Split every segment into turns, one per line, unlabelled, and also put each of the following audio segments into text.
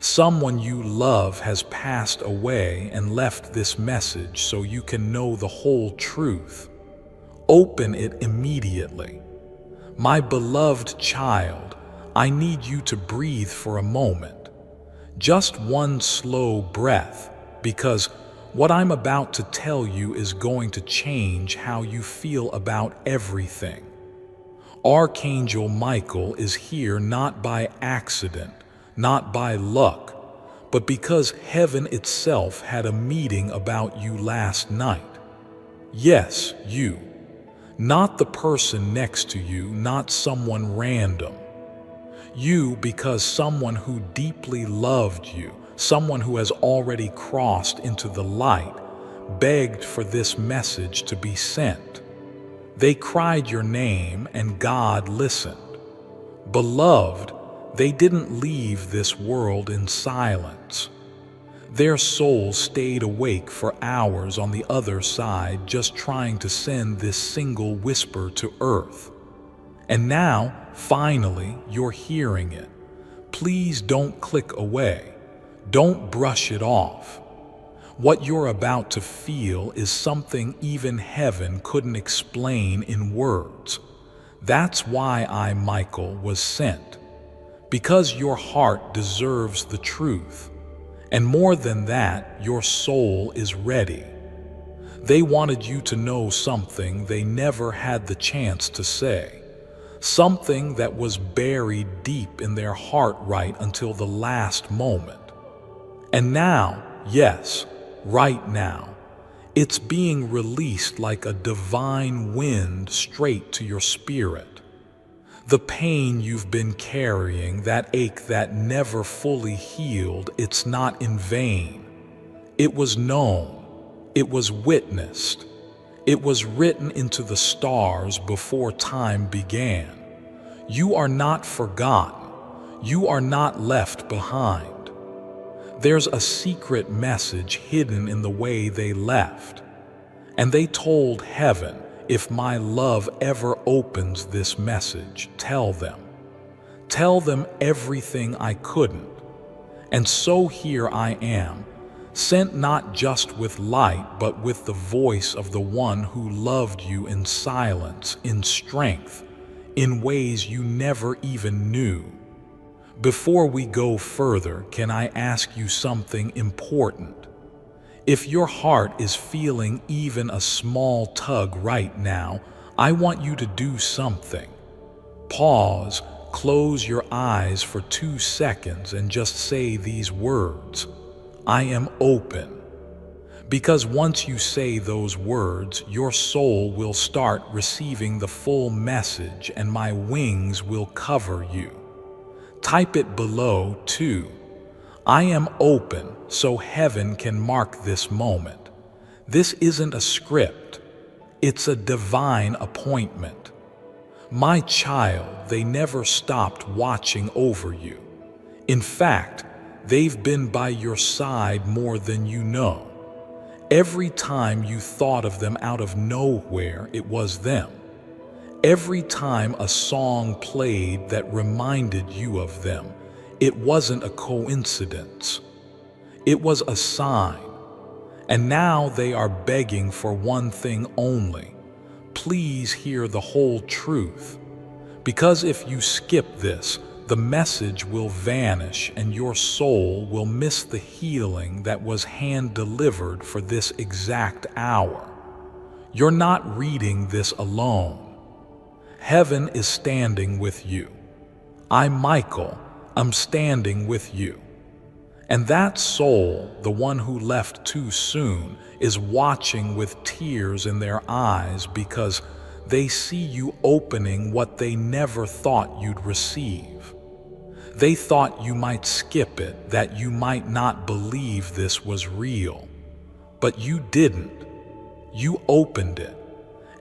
Someone you love has passed away and left this message so you can know the whole truth. Open it immediately. My beloved child, I need you to breathe for a moment. Just one slow breath, because what I'm about to tell you is going to change how you feel about everything. Archangel Michael is here not by accident, not by luck, but because heaven itself had a meeting about you last night. Yes, you. Not the person next to you, not someone random. You, because someone who deeply loved you, someone who has already crossed into the light, begged for this message to be sent. They cried your name and God listened. Beloved, they didn't leave this world in silence. Their souls stayed awake for hours on the other side, just trying to send this single whisper to earth. And now, finally, you're hearing it. Please don't click away. Don't brush it off. What you're about to feel is something even heaven couldn't explain in words. That's why I, Michael, was sent. Because your heart deserves the truth. And more than that, your soul is ready. They wanted you to know something they never had the chance to say. Something that was buried deep in their heart right until the last moment. And now, yes, right now, it's being released like a divine wind straight to your spirit. The pain you've been carrying, that ache that never fully healed, it's not in vain. It was known. It was witnessed. It was written into the stars before time began. You are not forgotten. You are not left behind. There's a secret message hidden in the way they left. And they told heaven, if my love ever opens this message, tell them. Tell them everything I couldn't. And so here I am, sent not just with light, but with the voice of the one who loved you in silence, in strength, in ways you never even knew. Before we go further, can I ask you something important? If your heart is feeling even a small tug right now, I want you to do something. Pause, close your eyes for 2 seconds and just say these words. I am open. Because once you say those words, your soul will start receiving the full message and my wings will cover you. Type it below too. I am open so heaven can mark this moment. This isn't a script. It's a divine appointment. My child, they never stopped watching over you. In fact, they've been by your side more than you know. Every time you thought of them out of nowhere, it was them. Every time a song played that reminded you of them, it wasn't a coincidence. It was a sign. And now they are begging for one thing only. Please hear the whole truth. Because if you skip this, the message will vanish and your soul will miss the healing that was hand-delivered for this exact hour. You're not reading this alone. Heaven is standing with you. I, Michael, I'm standing with you. And that soul, the one who left too soon, is watching with tears in their eyes because they see you opening what they never thought you'd receive. They thought you might skip it, that you might not believe this was real. But you didn't. You opened it.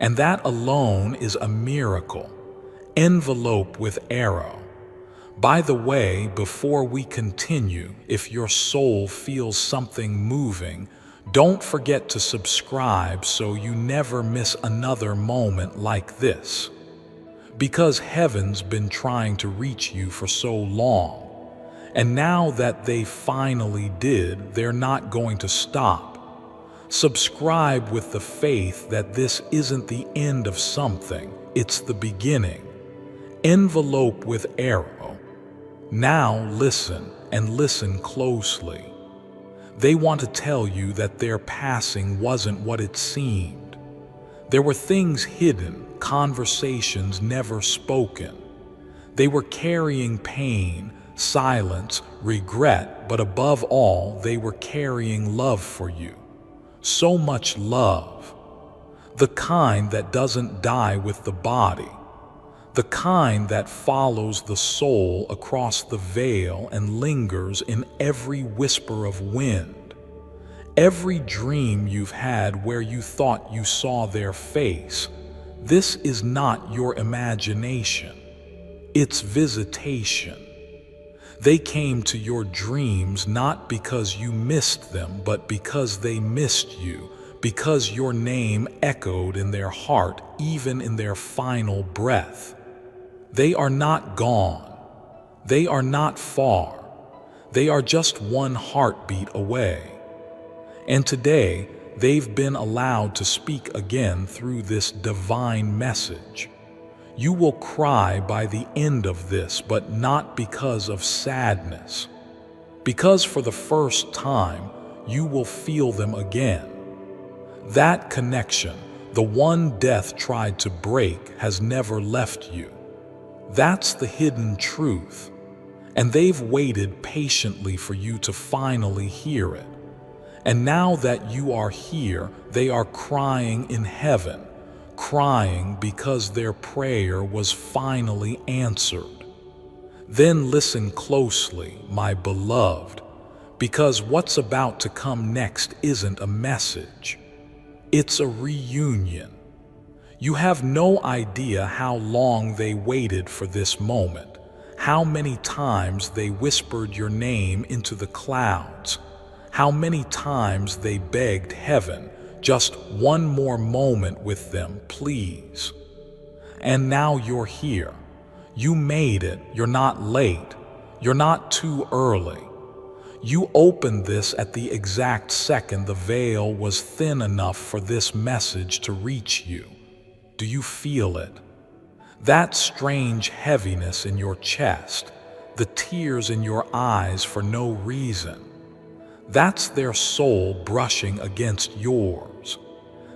And that alone is a miracle. Envelope with arrow. By the way, before we continue, if your soul feels something moving, don't forget to subscribe so you never miss another moment like this. Because heaven's been trying to reach you for so long. And now that they finally did, they're not going to stop. Subscribe with the faith that this isn't the end of something, it's the beginning. Envelope with arrow. Now listen, and listen closely. They want to tell you that their passing wasn't what it seemed. There were things hidden, conversations never spoken. They were carrying pain, silence, regret, but above all, they were carrying love for you. So much love. The kind that doesn't die with the body. The kind that follows the soul across the veil and lingers in every whisper of wind. Every dream you've had where you thought you saw their face. This is not your imagination. It's visitation. They came to your dreams not because you missed them, but because they missed you, because your name echoed in their heart, even in their final breath. They are not gone. They are not far. They are just one heartbeat away. And today, they've been allowed to speak again through this divine message. You will cry by the end of this, but not because of sadness. Because for the first time, you will feel them again. That connection, the one death tried to break, has never left you. That's the hidden truth, and they've waited patiently for you to finally hear it. And now that you are here, they are crying in heaven, crying because their prayer was finally answered. Then listen closely, my beloved, because what's about to come next isn't a message. It's a reunion. You have no idea how long they waited for this moment, how many times they whispered your name into the clouds, how many times they begged heaven, just one more moment with them, please. And now you're here. You made it. You're not late. You're not too early. You opened this at the exact second the veil was thin enough for this message to reach you. Do you feel it? That strange heaviness in your chest, the tears in your eyes for no reason. That's their soul brushing against yours.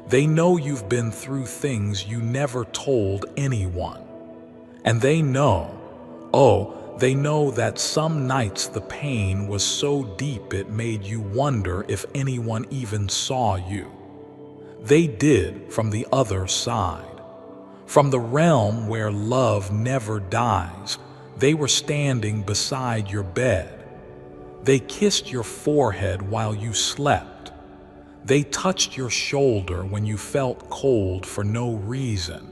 They know you've been through things you never told anyone. And they know, they know that some nights the pain was so deep it made you wonder if anyone even saw you. They did from the other side. From the realm where love never dies, they were standing beside your bed. They kissed your forehead while you slept. They touched your shoulder when you felt cold for no reason.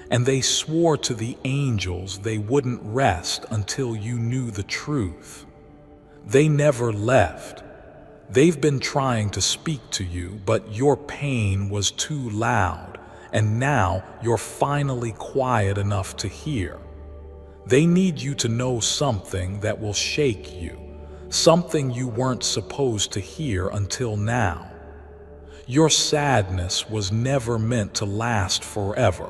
And they swore to the angels they wouldn't rest until you knew the truth. They never left. They've been trying to speak to you, but your pain was too loud, and now you're finally quiet enough to hear. They need you to know something that will shake you, something you weren't supposed to hear until now. Your sadness was never meant to last forever.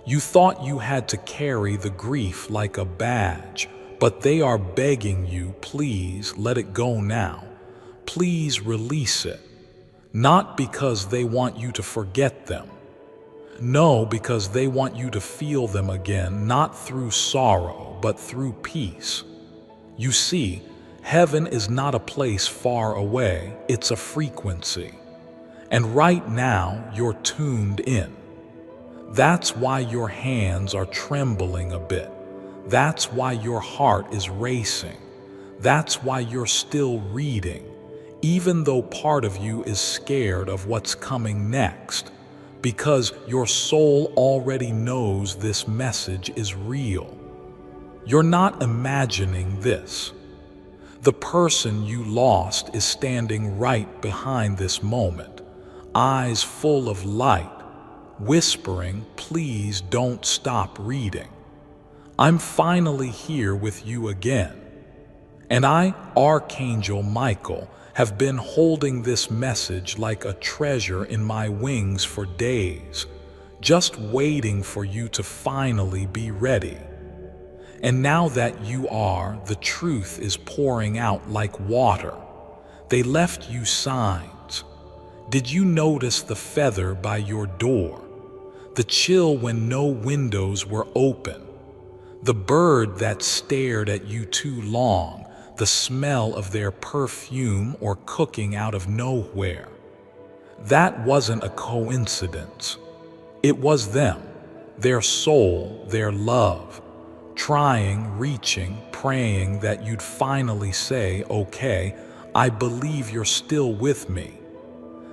You thought you had to carry the grief like a badge, but they are begging you, please let it go now. Please release it. Not because they want you to forget them. No, because they want you to feel them again, not through sorrow, but through peace. You see, heaven is not a place far away, it's a frequency. And right now, you're tuned in. That's why your hands are trembling a bit. That's why your heart is racing. That's why you're still reading, even though part of you is scared of what's coming next, because your soul already knows this message is real. You're not imagining this. The person you lost is standing right behind this moment, eyes full of light, whispering, please don't stop reading. I'm finally here with you again. And I, Archangel Michael, have been holding this message like a treasure in my wings for days, just waiting for you to finally be ready. And now that you are, the truth is pouring out like water. They left you signs. Did you notice the feather by your door? The chill when no windows were open? The bird that stared at you too long? The smell of their perfume or cooking out of nowhere? That wasn't a coincidence. It was them, their soul, their love, trying, reaching, praying that you'd finally say, okay, I believe you're still with me.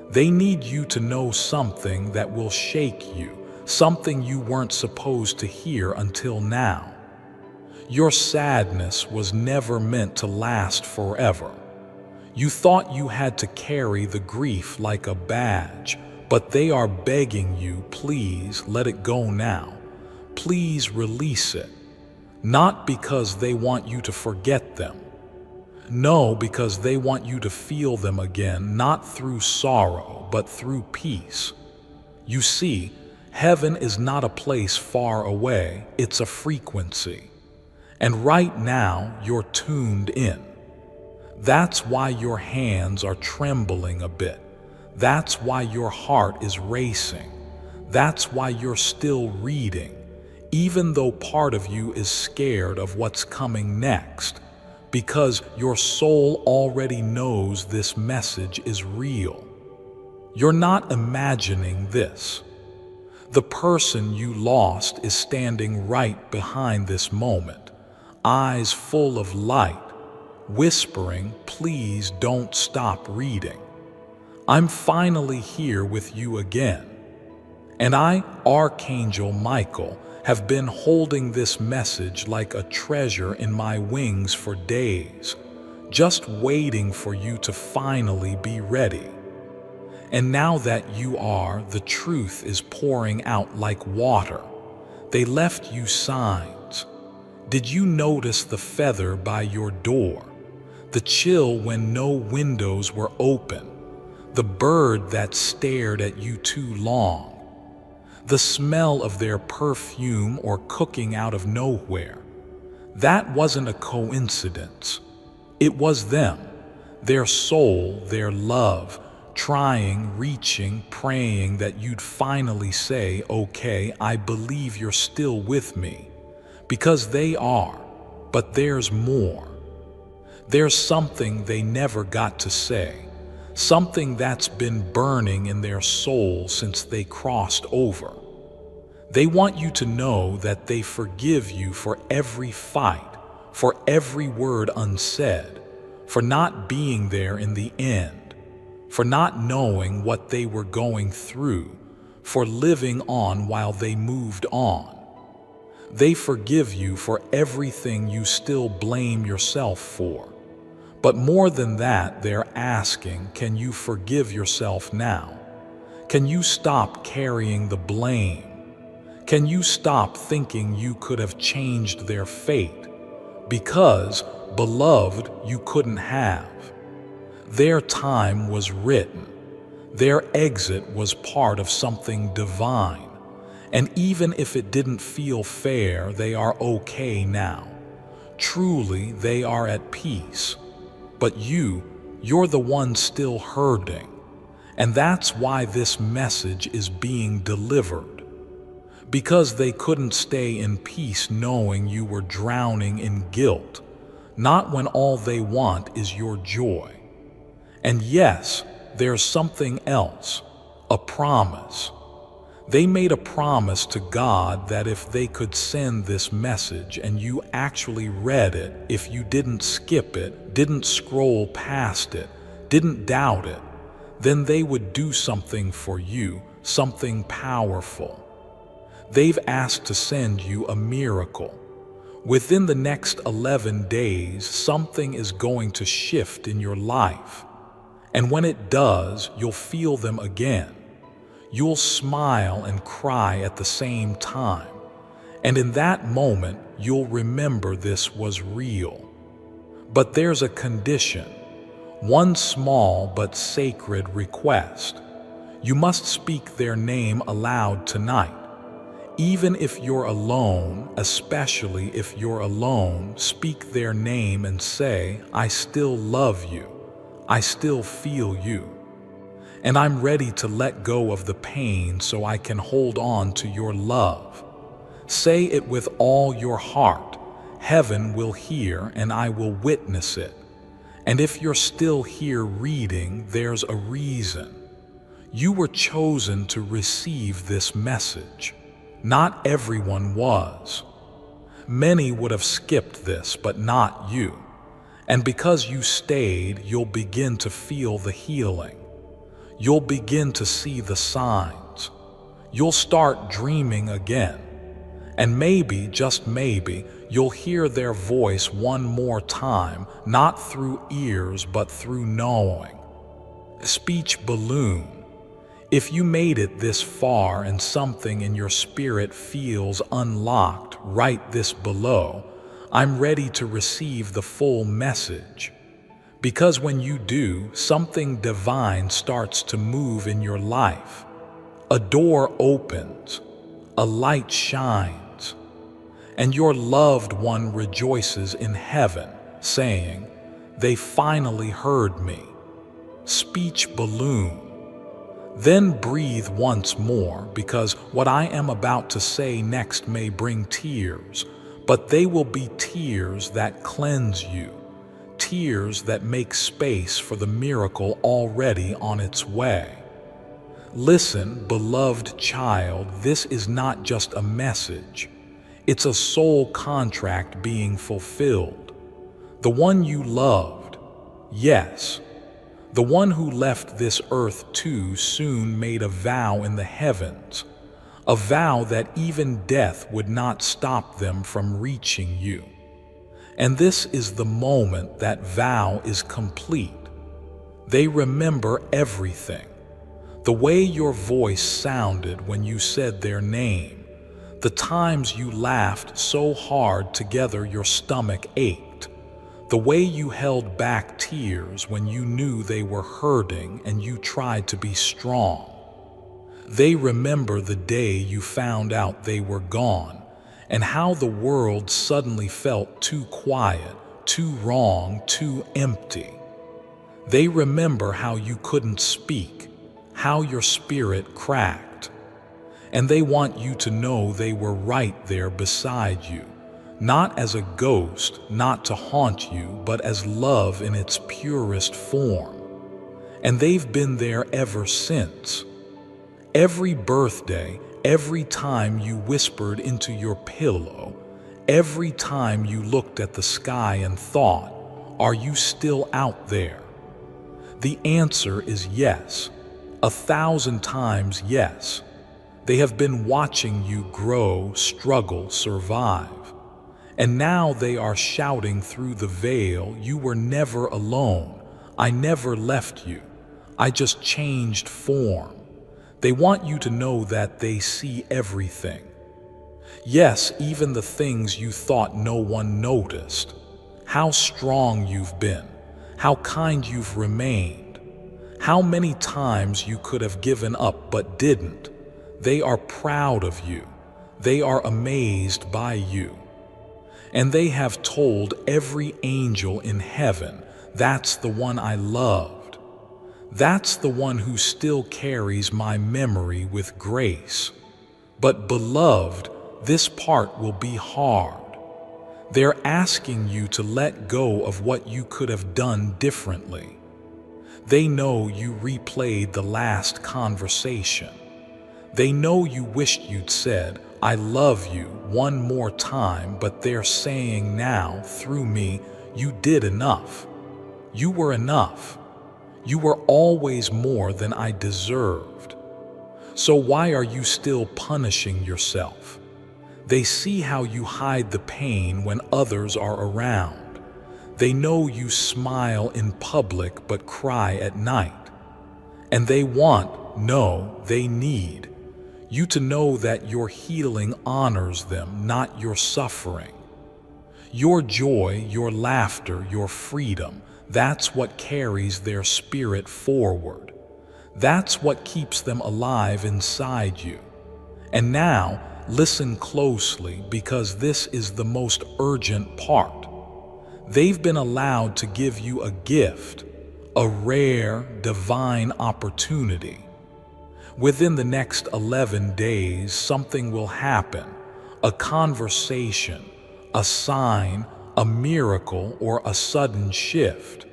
They need you to know something that will shake you, something you weren't supposed to hear until now. Your sadness was never meant to last forever. You thought you had to carry the grief like a badge, but they are begging you, please let it go now. Please release it. Not because they want you to forget them. No, because they want you to feel them again, not through sorrow, but through peace. You see, heaven is not a place far away, it's a frequency. And right now, you're tuned in. That's why your hands are trembling a bit. That's why your heart is racing. That's why you're still reading, even though part of you is scared of what's coming next, because your soul already knows this message is real. You're not imagining this. The person you lost is standing right behind this moment, eyes full of light, whispering, please don't stop reading. I'm finally here with you again. And I, Archangel Michael, have been holding this message like a treasure in my wings for days, just waiting for you to finally be ready. And now that you are, the truth is pouring out like water. They left you signs. Did you notice the feather by your door? The chill when no windows were open? The bird that stared at you too long? The smell of their perfume or cooking out of nowhere? That wasn't a coincidence. It was them, their soul, their love, trying, reaching, praying that you'd finally say, okay, I believe you're still with me. Because they are, but there's more. There's something they never got to say, something that's been burning in their soul since they crossed over. They want you to know that they forgive you for every fight, for every word unsaid, for not being there in the end, for not knowing what they were going through, for living on while they moved on. They forgive you for everything you still blame yourself for. But more than that, they're asking, can you forgive yourself now? Can you stop carrying the blame? Can you stop thinking you could have changed their fate? Because, beloved, you couldn't have. Their time was written. Their exit was part of something divine. And even if it didn't feel fair, they are okay now. Truly, they are at peace. But you're the one still hurting. And that's why this message is being delivered. Because they couldn't stay in peace knowing you were drowning in guilt, not when all they want is your joy. And yes, there's something else, a promise. They made a promise to God that if they could send this message and you actually read it, if you didn't skip it, didn't scroll past it, didn't doubt it, then they would do something for you, something powerful. They've asked to send you a miracle. Within the next 11 days, something is going to shift in your life. And when it does, you'll feel them again. You'll smile and cry at the same time. And in that moment, you'll remember this was real. But there's a condition, one small but sacred request. You must speak their name aloud tonight. Even if you're alone, especially if you're alone, speak their name and say, I still love you. I still feel you. And I'm ready to let go of the pain so I can hold on to your love. Say it with all your heart. Heaven will hear and I will witness it. And if you're still here reading, there's a reason. You were chosen to receive this message. Not everyone was. Many would have skipped this, but not you. And because you stayed, you'll begin to feel the healing. You'll begin to see the signs. You'll start dreaming again. And maybe, just maybe, you'll hear their voice one more time, not through ears, but through knowing. Speech balloon. If you made it this far and something in your spirit feels unlocked, write this below. I'm ready to receive the full message. Because when you do, something divine starts to move in your life. A door opens, a light shines, and your loved one rejoices in heaven, saying, they finally heard me. Speech balloon. Then breathe once more, because what I am about to say next may bring tears, but they will be tears that cleanse you, tears that make space for the miracle already on its way. Listen, beloved child, this is not just a message. It's a soul contract being fulfilled. The one you loved, yes, the one who left this earth too soon made a vow in the heavens, a vow that even death would not stop them from reaching you. And this is the moment that vow is complete. They remember everything. The way your voice sounded when you said their name, the times you laughed so hard together your stomach ached, the way you held back tears when you knew they were hurting and you tried to be strong. They remember the day you found out they were gone and how the world suddenly felt too quiet, too wrong, too empty. They remember how you couldn't speak, how your spirit cracked. And they want you to know they were right there beside you. Not as a ghost, not to haunt you, but as love in its purest form. And they've been there ever since. Every birthday, every time you whispered into your pillow, every time you looked at the sky and thought, are you still out there? The answer is yes, 1,000 times yes. They have been watching you grow, struggle, survive. And now they are shouting through the veil, you were never alone. I never left you. I just changed form. They want you to know that they see everything. Yes, even the things you thought no one noticed. How strong you've been. How kind you've remained. How many times you could have given up but didn't. They are proud of you. They are amazed by you. And they have told every angel in heaven, that's the one I loved. That's the one who still carries my memory with grace. But beloved, this part will be hard. They're asking you to let go of what you could have done differently. They know you replayed the last conversation. They know you wished you'd said, I love you one more time, but they're saying now, through me, you did enough. You were enough. You were always more than I deserved. So why are you still punishing yourself? They see how you hide the pain when others are around. They know you smile in public but cry at night. And they they need you to know that your healing honors them, not your suffering. Your joy, your laughter, your freedom, that's what carries their spirit forward. That's what keeps them alive inside you. And now, listen closely, because this is the most urgent part. They've been allowed to give you a gift, a rare, divine opportunity. Within the next 11 days, something will happen, a conversation, a sign, a miracle, or a sudden shift.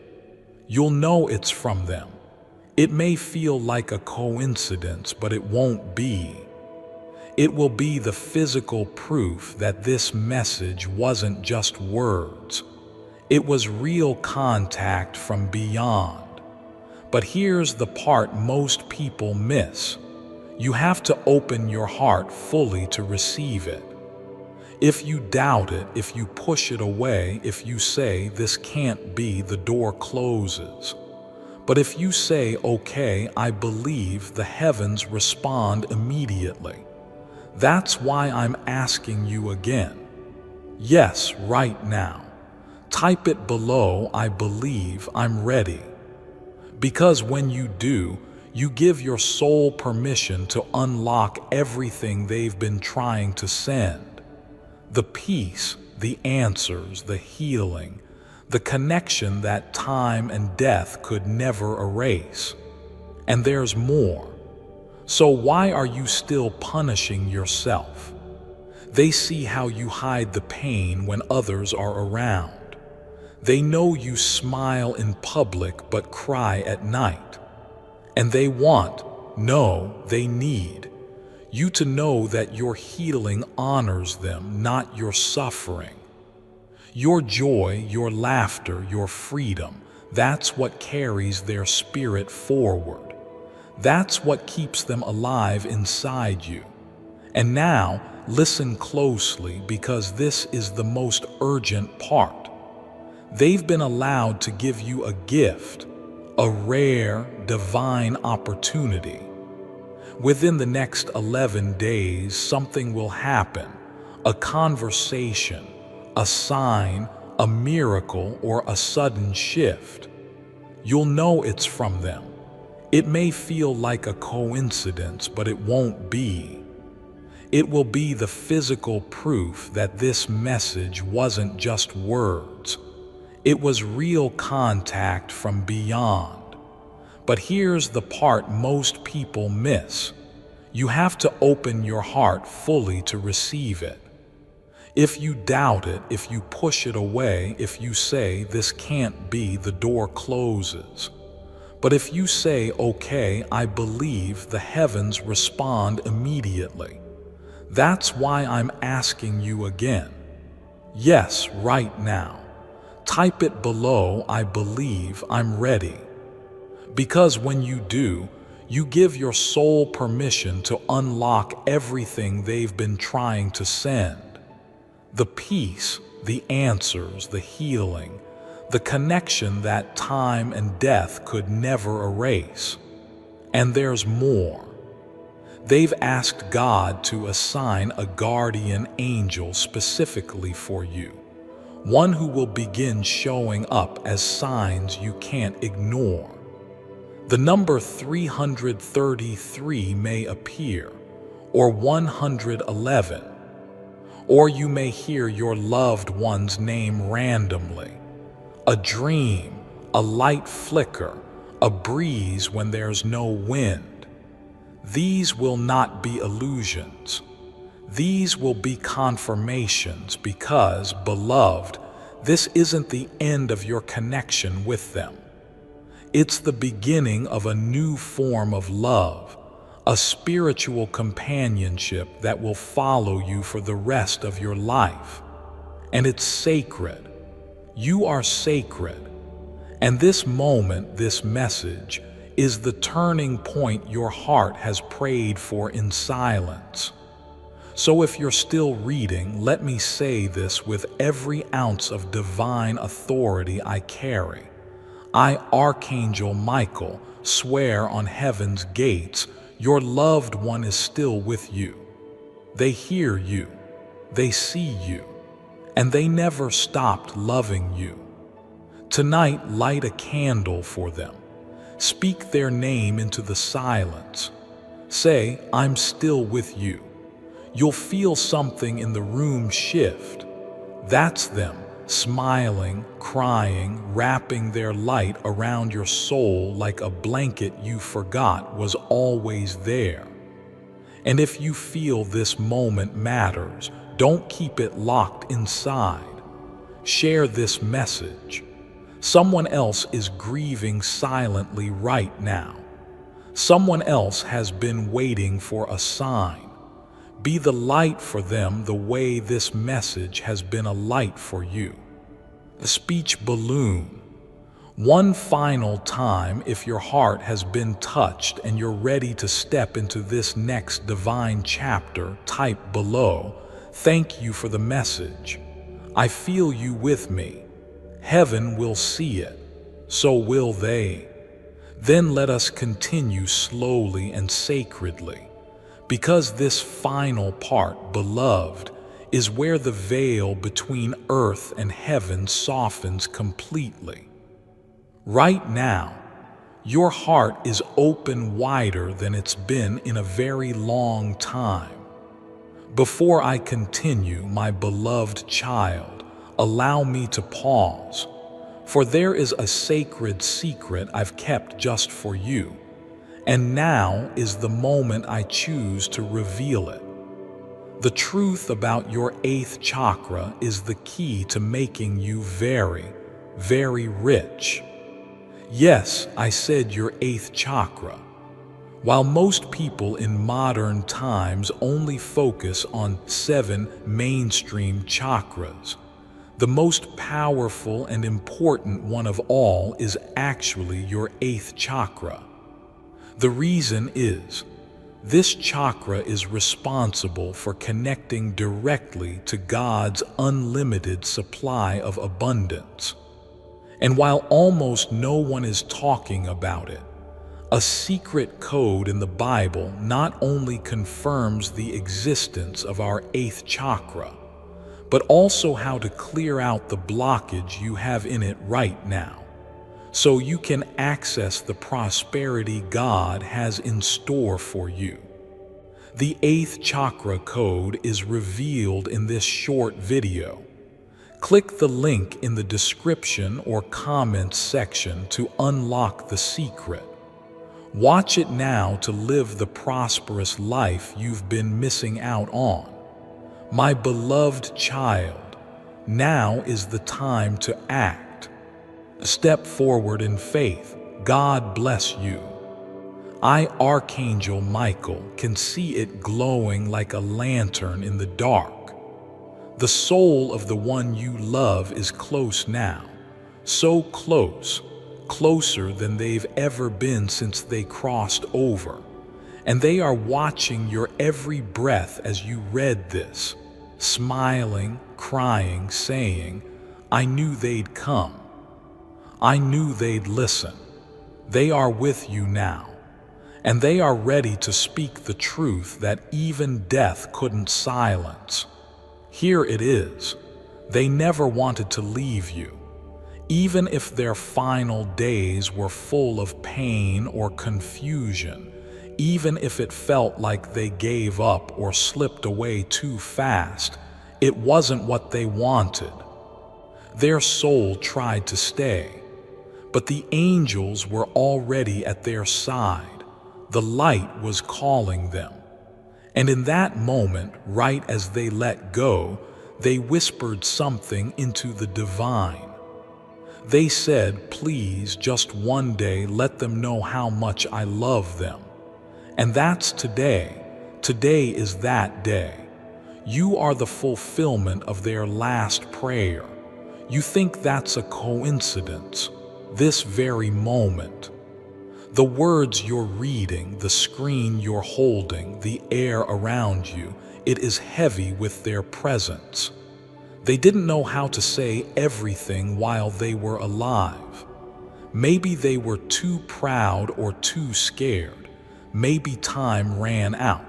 You'll know it's from them. It may feel like a coincidence, but it won't be. It will be the physical proof that this message wasn't just words. It was real contact from beyond. But here's the part most people miss. You have to open your heart fully to receive it. If you doubt it, if you push it away, if you say, "This can't be," the door closes. But if you say, "Okay, I believe," the heavens respond immediately. That's why I'm asking you again. Yes, right now. Type it below, "I believe, I'm ready." Because when you do, you give your soul permission to unlock everything they've been trying to send. The peace, the answers, the healing, the connection that time and death could never erase. And there's more. So why are you still punishing yourself? They see how you hide the pain when others are around. They know you smile in public but cry at night. And they they need you to know that your healing honors them, not your suffering. Your joy, your laughter, your freedom, that's what carries their spirit forward. That's what keeps them alive inside you. And now, listen closely, because this is the most urgent part. They've been allowed to give you a gift, a rare, divine opportunity. Within the next 11 days, something will happen, a conversation, a sign, a miracle, or a sudden shift. You'll know it's from them. It may feel like a coincidence, but it won't be. It will be the physical proof that this message wasn't just words. It was real contact from beyond. But here's the part most people miss. You have to open your heart fully to receive it. If you doubt it, if you push it away, if you say, "This can't be," the door closes. But if you say, "Okay, I believe," the heavens respond immediately. That's why I'm asking you again. Yes, right now. Type it below, "I believe, I'm ready." Because when you do, you give your soul permission to unlock everything they've been trying to send. The peace, the answers, the healing, the connection that time and death could never erase. And there's more. They've asked God to assign a guardian angel specifically for you, one who will begin showing up as signs you can't ignore. The number 333 may appear, or 111, or you may hear your loved one's name randomly. A dream, a light flicker, a breeze when there's no wind. These will not be illusions. These will be confirmations because, beloved, this isn't the end of your connection with them. It's the beginning of a new form of love, a spiritual companionship that will follow you for the rest of your life. And it's sacred. You are sacred. And this moment, this message, is the turning point your heart has prayed for in silence. So if you're still reading, let me say this with every ounce of divine authority I carry. I, Archangel Michael, swear on heaven's gates, your loved one is still with you. They hear you. They see you. and they never stopped loving you. Tonight, light a candle for them. Speak their name into the silence. Say, I'm still with you. You'll feel something in the room shift. That's them, smiling, crying, wrapping their light around your soul like a blanket you forgot was always there. And if you feel this moment matters, don't keep it locked inside. Share this message. Someone else is grieving silently right now. Someone else has been waiting for a sign. Be the light for them the way this message has been a light for you. The speech balloon. One final time, if your heart has been touched and you're ready to step into this next divine chapter, type below, "Thank you for the message. I feel you with me. Heaven will see it. So will they." Then let us continue slowly and sacredly, because this final part, beloved, is where the veil between earth and heaven softens completely. Right now, your heart is open wider than it's been in a very long time. Before I continue, my beloved child, allow me to pause, for there is a sacred secret I've kept just for you, and now is the moment I choose to reveal it. The truth about your 8th chakra is the key to making you very, very rich. Yes, I said your 8th chakra. While most people in modern times only focus on 7 mainstream chakras, the most powerful and important one of all is actually your 8th chakra. The reason is, this chakra is responsible for connecting directly to God's unlimited supply of abundance. And while almost no one is talking about it, a secret code in the Bible not only confirms the existence of our 8th chakra, but also how to clear out the blockage you have in it right now, so you can access the prosperity God has in store for you. The 8th chakra code is revealed in this short video. Click the link in the description or comments section to unlock the secret. Watch it now to live the prosperous life you've been missing out on. My beloved child, now is the time to act. Step forward in faith. God bless you. I, Archangel Michael, can see it glowing like a lantern in the dark. The soul of the one you love is close now, so close, closer than they've ever been since they crossed over. And they are watching your every breath as you read this, smiling, crying, saying, I knew they'd come. I knew they'd listen. They are with you now, and they are ready to speak the truth that even death couldn't silence. Here it is. They never wanted to leave you, even if their final days were full of pain or confusion, even if it felt like they gave up or slipped away too fast. It wasn't what they wanted. Their soul tried to stay, but the angels were already at their side. The light was calling them. And in that moment, right as they let go, they whispered something into the divine. They said, please, just one day, let them know how much I love them. And that's today. Today is that day. You are the fulfillment of their last prayer. You think that's a coincidence? This very moment. The words you're reading, the screen you're holding, the air around you, it is heavy with their presence. They didn't know how to say everything while they were alive. Maybe they were too proud or too scared. Maybe time ran out,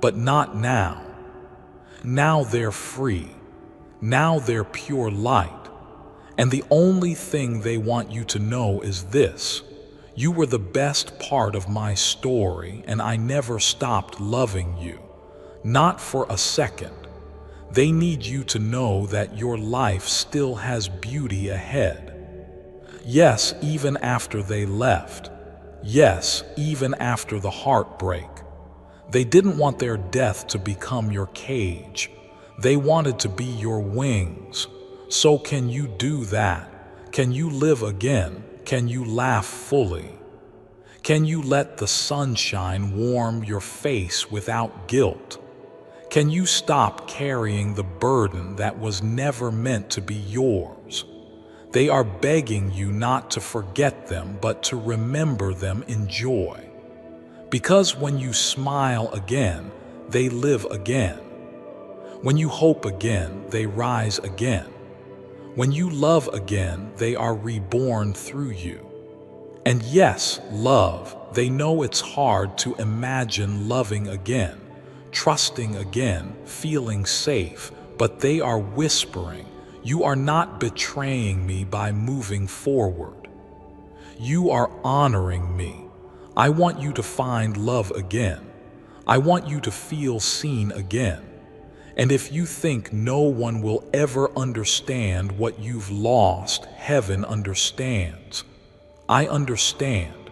but not now. Now they're free. Now they're pure light. And the only thing they want you to know is this: you were the best part of my story, and I never stopped loving you. Not for a second. They need you to know that your life still has beauty ahead. Yes, even after they left. Yes, even after the heartbreak. They didn't want their death to become your cage. They wanted to be your wings. So can you do that? Can you live again? Can you laugh fully? Can you let the sunshine warm your face without guilt? Can you stop carrying the burden that was never meant to be yours? They are begging you not to forget them, but to remember them in joy. Because when you smile again, they live again. When you hope again, they rise again. When you love again, they are reborn through you. And yes, love, they know it's hard to imagine loving again, trusting again, feeling safe, but they are whispering, "You are not betraying me by moving forward. You are honoring me. I want you to find love again. I want you to feel seen again. And if you think no one will ever understand what you've lost, heaven understands. I understand.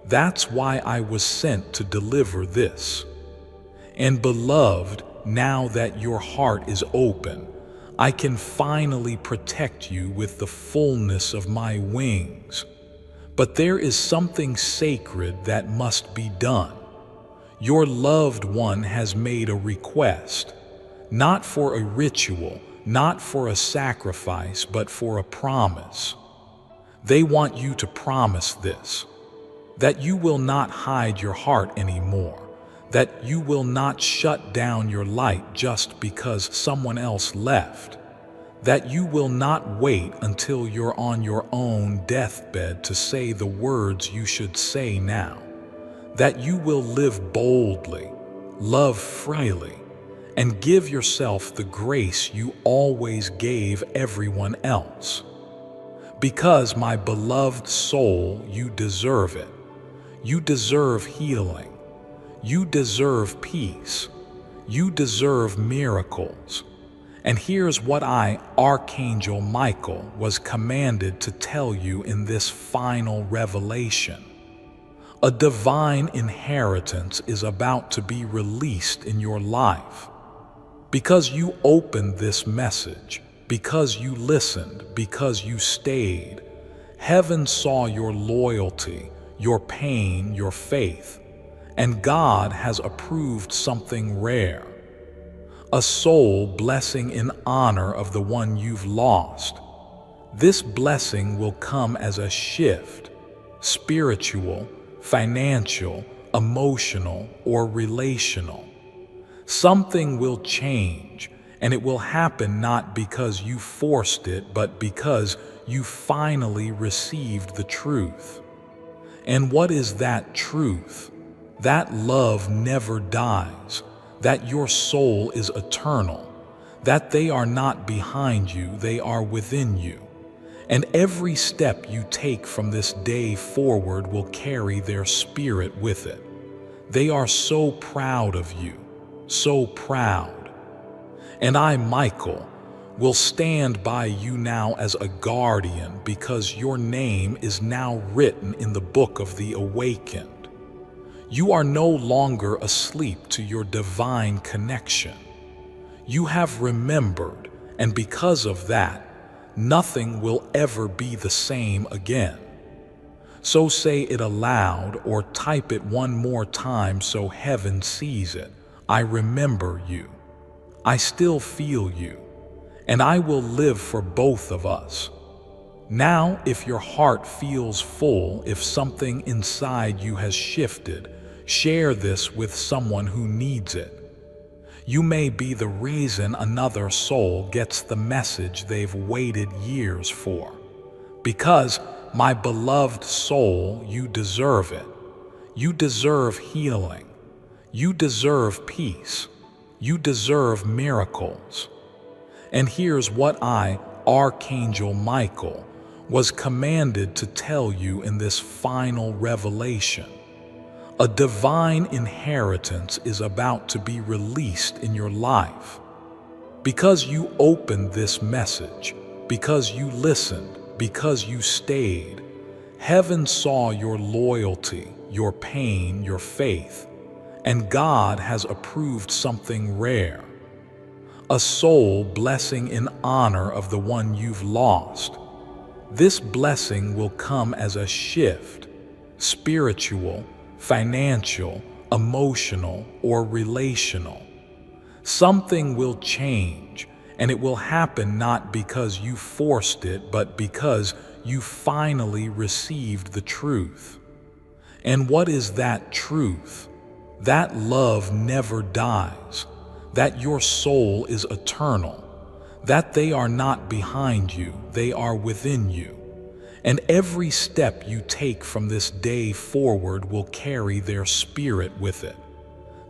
That's why I was sent to deliver this. And beloved, now that your heart is open, I can finally protect you with the fullness of my wings. But there is something sacred that must be done. Your loved one has made a request, not for a ritual, not for a sacrifice, but for a promise. They want you to promise this, that you will not hide your heart anymore, that you will not shut down your light just because someone else left, that you will not wait until you're on your own deathbed to say the words you should say now, that you will live boldly, love freely, and give yourself the grace you always gave everyone else. Because, my beloved soul, you deserve it. You deserve healing. You deserve peace. You deserve miracles. And here's what I, Archangel Michael, was commanded to tell you in this final revelation. A divine inheritance is about to be released in your life. Because you opened this message, because you listened, because you stayed, heaven saw your loyalty, your pain, your faith, and God has approved something rare. A soul blessing in honor of the one you've lost. This blessing will come as a shift, spiritual, financial, emotional, or relational. Something will change, and it will happen not because you forced it, but because you finally received the truth. And what is that truth? That love never dies, that your soul is eternal, that they are not behind you, they are within you. And every step you take from this day forward will carry their spirit with it. They are so proud of you, so proud. And I, Michael, will stand by you now as a guardian, because your name is now written in the book of the awakened. You are no longer asleep to your divine connection. You have remembered, and because of that, nothing will ever be the same again. So say it aloud or type it one more time so heaven sees it. I remember you. I still feel you. And I will live for both of us. Now, if your heart feels full, if something inside you has shifted, share this with someone who needs it. You may be the reason another soul gets the message they've waited years for. Because, my beloved soul, you deserve it. You deserve healing. You deserve peace. You deserve miracles. And here's what I, Archangel Michael, was commanded to tell you in this final revelation. A divine inheritance is about to be released in your life. Because you opened this message, because you listened, because you stayed, heaven saw your loyalty, your pain, your faith, and God has approved something rare. A soul blessing in honor of the one you've lost. This blessing will come as a shift, spiritual, financial, emotional, or relational. Something will change, and it will happen not because you forced it, but because you finally received the truth. And what is that truth? That love never dies, that your soul is eternal, that they are not behind you, they are within you. And every step you take from this day forward will carry their spirit with it.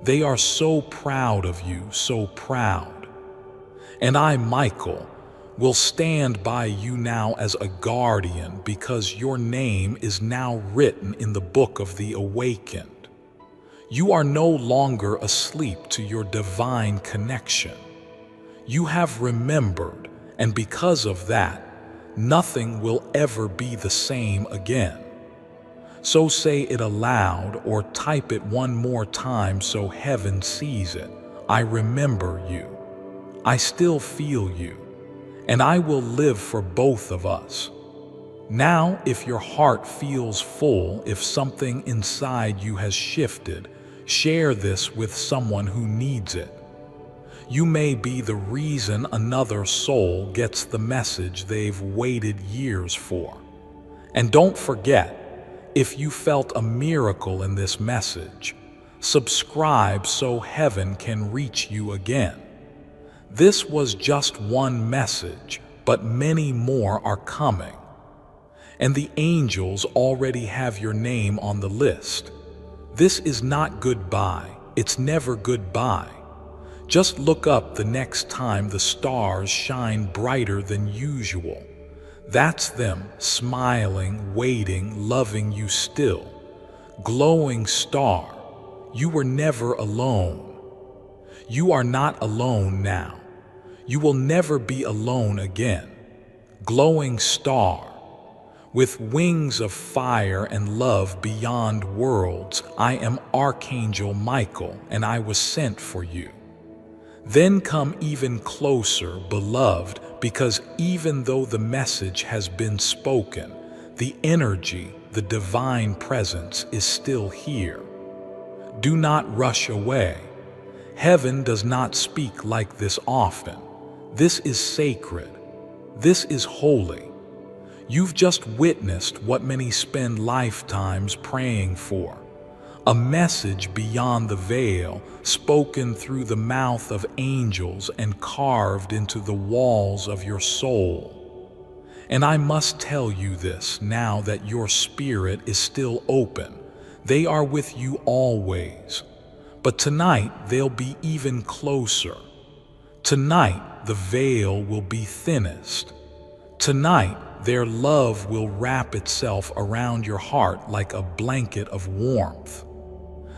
They are so proud of you, so proud. And I, Michael, will stand by you now as a guardian because your name is now written in the book of the awakened. You are no longer asleep to your divine connection. You have remembered, and because of that, nothing will ever be the same again. So say it aloud or type it one more time so heaven sees it. I remember you. I still feel you. And I will live for both of us. Now, if your heart feels full, if something inside you has shifted, share this with someone who needs it. You may be the reason another soul gets the message they've waited years for. And don't forget, if you felt a miracle in this message, subscribe so heaven can reach you again. This was just one message, but many more are coming. And the angels already have your name on the list. This is not goodbye, it's never goodbye. Just look up the next time the stars shine brighter than usual. That's them, smiling, waiting, loving you still. Glowing star, you were never alone. You are not alone now. You will never be alone again. Glowing star, with wings of fire and love beyond worlds, I am Archangel Michael, and I was sent for you. Then come even closer, beloved, because even though the message has been spoken, the energy, the divine presence is still here. Do not rush away. Heaven does not speak like this often. This is sacred. This is holy. You've just witnessed what many spend lifetimes praying for. A message beyond the veil, spoken through the mouth of angels and carved into the walls of your soul. And I must tell you this now that your spirit is still open. They are with you always. But tonight they'll be even closer. Tonight the veil will be thinnest. Tonight their love will wrap itself around your heart like a blanket of warmth.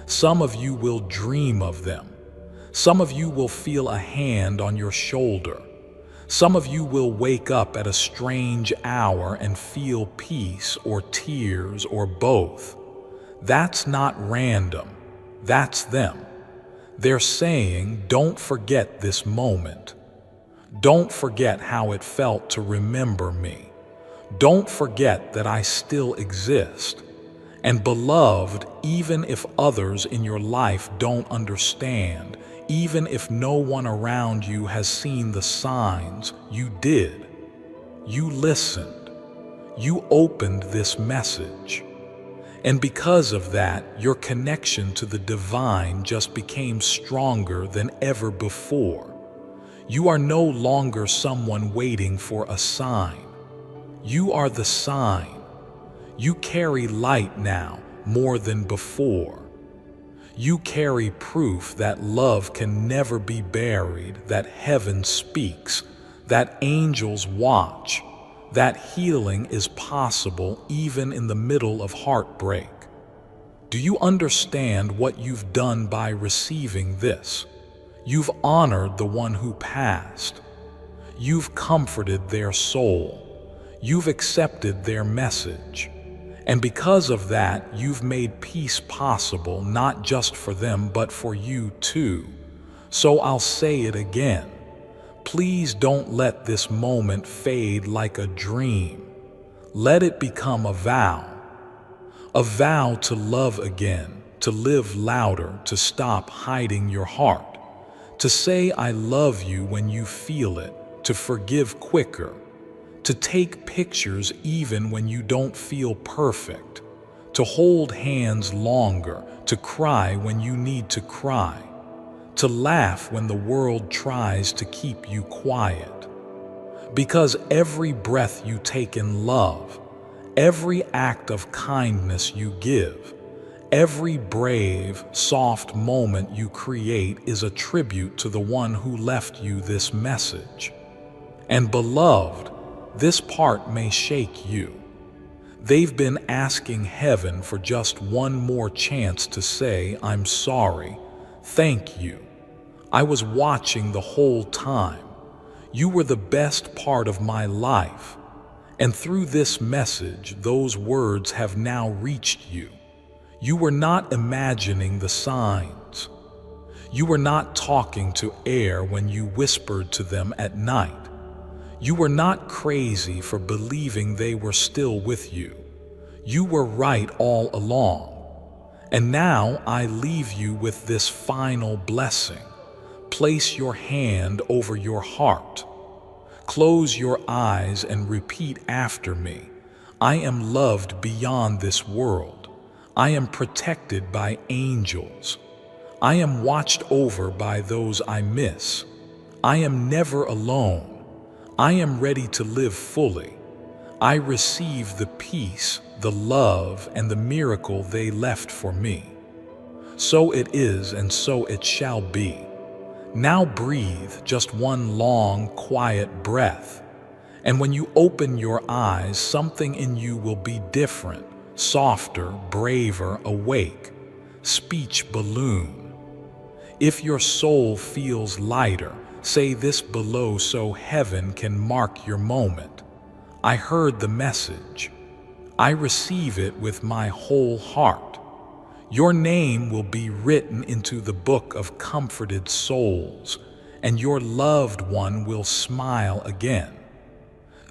Some of you will dream of them. Some of you will feel a hand on your shoulder. Some of you will wake up at a strange hour and feel peace or tears or both. That's not random. That's them. They're saying, don't forget this moment. Don't forget how it felt to remember me. Don't forget that I still exist. And beloved, even if others in your life don't understand, even if no one around you has seen the signs, you did. You listened. You opened this message. And because of that, your connection to the divine just became stronger than ever before. You are no longer someone waiting for a sign. You are the sign. You carry light now more than before. You carry proof that love can never be buried, that heaven speaks, that angels watch, that healing is possible even in the middle of heartbreak. Do you understand what you've done by receiving this? You've honored the one who passed. You've comforted their soul. You've accepted their message. And because of that, you've made peace possible, not just for them, but for you too. So I'll say it again. Please don't let this moment fade like a dream. Let it become a vow to love again, to live louder, to stop hiding your heart, to say I love you when you feel it, to forgive quicker, to take pictures even when you don't feel perfect, to hold hands longer, to cry when you need to cry, to laugh when the world tries to keep you quiet. Because every breath you take in love, every act of kindness you give, every brave, soft moment you create is a tribute to the one who left you this message. And beloved, this part may shake you. They've been asking heaven for just one more chance to say, I'm sorry, thank you. I was watching the whole time. You were the best part of my life. And through this message, those words have now reached you. You were not imagining the signs. You were not talking to air when you whispered to them at night. You were not crazy for believing they were still with you. You were right all along. And now I leave you with this final blessing. Place your hand over your heart. Close your eyes and repeat after me. I am loved beyond this world. I am protected by angels. I am watched over by those I miss. I am never alone. I am ready to live fully. I receive the peace, the love, and the miracle they left for me. So it is, and so it shall be. Now breathe just one long, quiet breath. And when you open your eyes, something in you will be different, softer, braver, awake. Speech balloon. If your soul feels lighter, say this below so heaven can mark your moment. I heard the message. I receive it with my whole heart. Your name will be written into the book of comforted souls, and your loved one will smile again.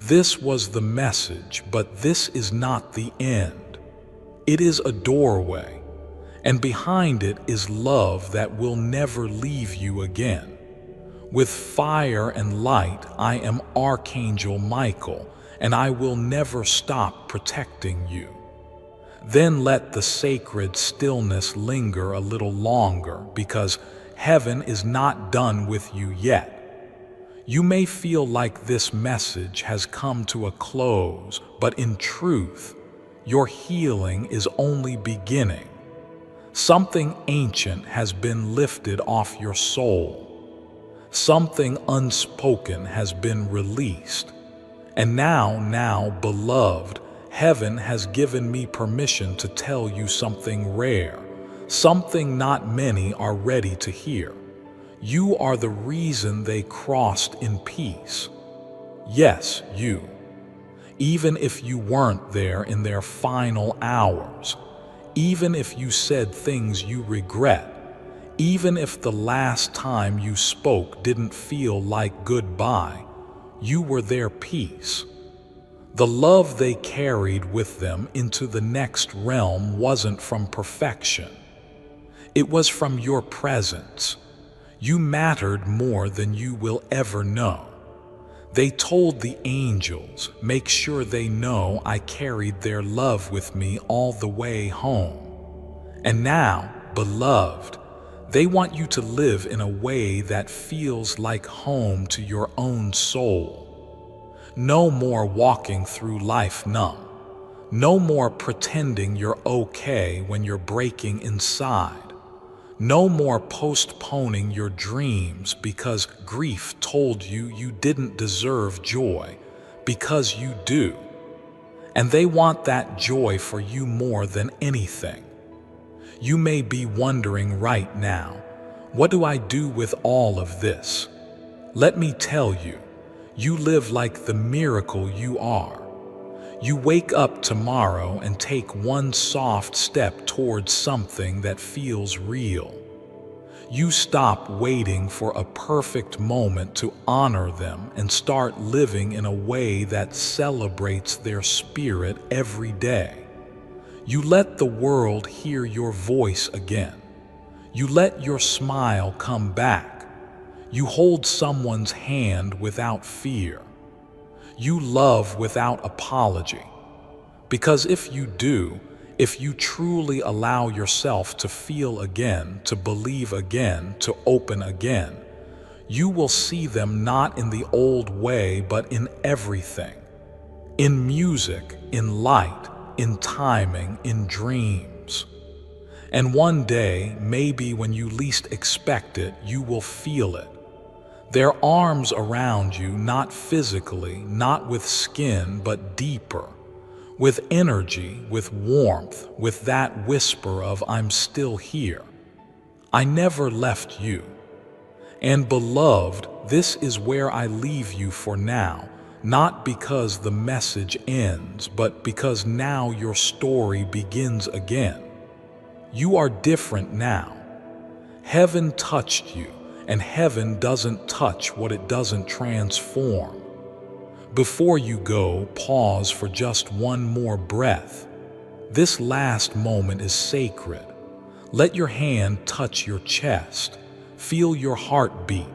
This was the message, but this is not the end. It is a doorway, and behind it is love that will never leave you again. With fire and light, I am Archangel Michael, and I will never stop protecting you. Then let the sacred stillness linger a little longer, because heaven is not done with you yet. You may feel like this message has come to a close, but in truth, your healing is only beginning. Something ancient has been lifted off your soul. Something unspoken has been released. And now, beloved, heaven has given me permission to tell you something rare, something not many are ready to hear. You are the reason they crossed in peace. Yes, you. Even if you weren't there in their final hours, even if you said things you regret, even if the last time you spoke didn't feel like goodbye, you were their peace. The love they carried with them into the next realm wasn't from perfection. It was from your presence. You mattered more than you will ever know. They told the angels, make sure they know I carried their love with me all the way home. And now, beloved, they want you to live in a way that feels like home to your own soul. No more walking through life numb. No more pretending you're okay when you're breaking inside. No more postponing your dreams because grief told you you didn't deserve joy, because you do. And they want that joy for you more than anything. You may be wondering right now, what do I do with all of this? Let me tell you, you live like the miracle you are. You wake up tomorrow and take one soft step towards something that feels real. You stop waiting for a perfect moment to honor them and start living in a way that celebrates their spirit every day. You let the world hear your voice again. You let your smile come back. You hold someone's hand without fear. You love without apology. Because if you do, if you truly allow yourself to feel again, to believe again, to open again, you will see them not in the old way, but in everything. In music, in light, in timing, in dreams. And one day, maybe when you least expect it, you will feel it. Their arms around you, not physically, not with skin, but deeper, with energy, with warmth, with that whisper of "I'm still here. I never left you." And beloved, this is where I leave you for now, not because the message ends, but because now your story begins again. You are different now. Heaven touched you, and heaven doesn't touch what it doesn't transform. Before you go, pause for just one more breath. This last moment is sacred. Let your hand touch your chest. Feel your heart beat.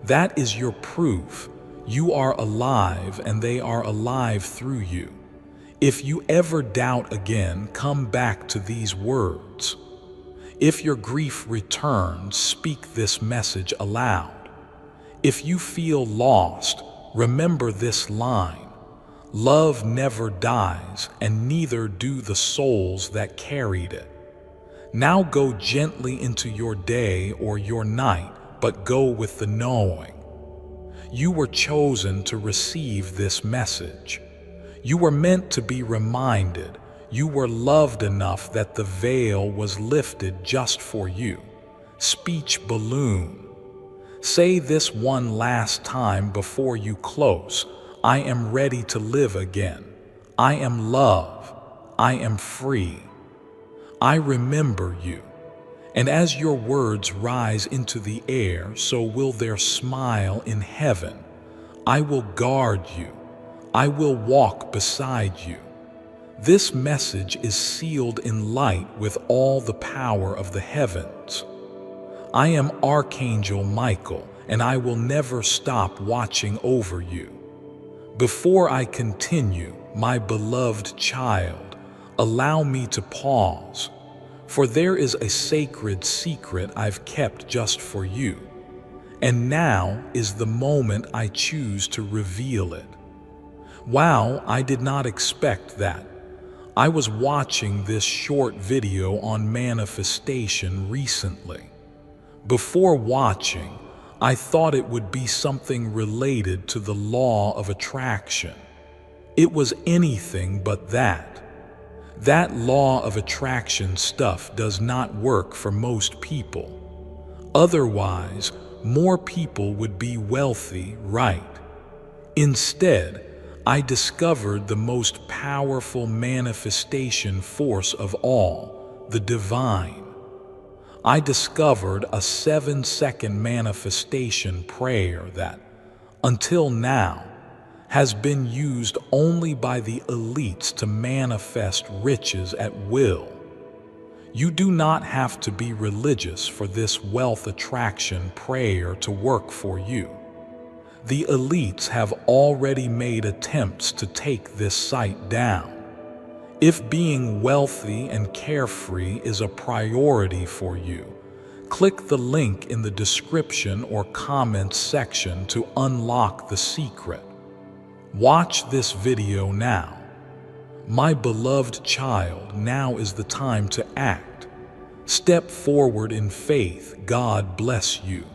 That is your proof. You are alive, and they are alive through you. If you ever doubt again, come back to these words. If your grief returns, speak this message aloud. If you feel lost, remember this line. Love never dies, and neither do the souls that carried it. Now go gently into your day or your night, but go with the knowing. You were chosen to receive this message. You were meant to be reminded. You were loved enough that the veil was lifted just for you. Speech balloon. Say this one last time before you close. I am ready to live again. I am love. I am free. I remember you. And as your words rise into the air, so will their smile in heaven. I will guard you. I will walk beside you. This message is sealed in light with all the power of the heavens. I am Archangel Michael, and I will never stop watching over you. Before I continue, my beloved child, allow me to pause, for there is a sacred secret I've kept just for you. And now is the moment I choose to reveal it. Wow, I did not expect that. I was watching this short video on manifestation recently. Before watching, I thought it would be something related to the law of attraction. It was anything but that. That law of attraction stuff does not work for most people. Otherwise, more people would be wealthy, right? Instead, I discovered the most powerful manifestation force of all, the divine. I discovered a 7-second manifestation prayer that, until now, has been used only by the elites to manifest riches at will. You do not have to be religious for this wealth attraction prayer to work for you. The elites have already made attempts to take this site down. If being wealthy and carefree is a priority for you, click the link in the description or comments section to unlock the secret. Watch this video now. My beloved child, now is the time to act. Step forward in faith. God bless you.